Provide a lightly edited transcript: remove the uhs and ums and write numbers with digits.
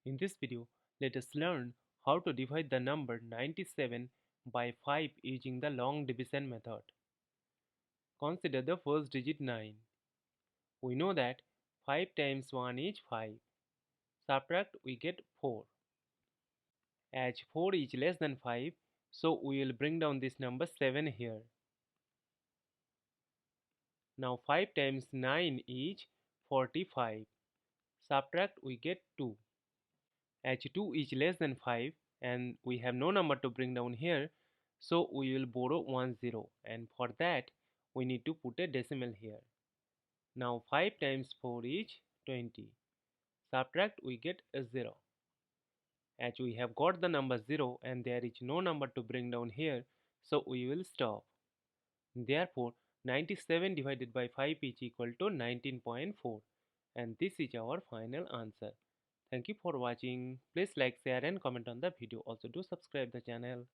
In this video, let us learn how to divide the number 97 by 5 using the long division method. Consider the first digit 9. We know that 5 times 1 is 5. Subtract, we get 4. As 4 is less than 5, so we will bring down this number 7 here. Now 5 times 9 is 45. Subtract, we get 2. As 2 is less than 5 and we have no number to bring down here, so we will borrow 1 0, and for that we need to put a decimal here. Now 5 times 4 is 20. Subtract, we get a 0. As we have got the number 0 and there is no number to bring down here, so we will stop. Therefore 97 divided by 5 is equal to 19.4, and this is our final answer. Thank you for watching. Please like, share and comment on the video. Also do subscribe the channel.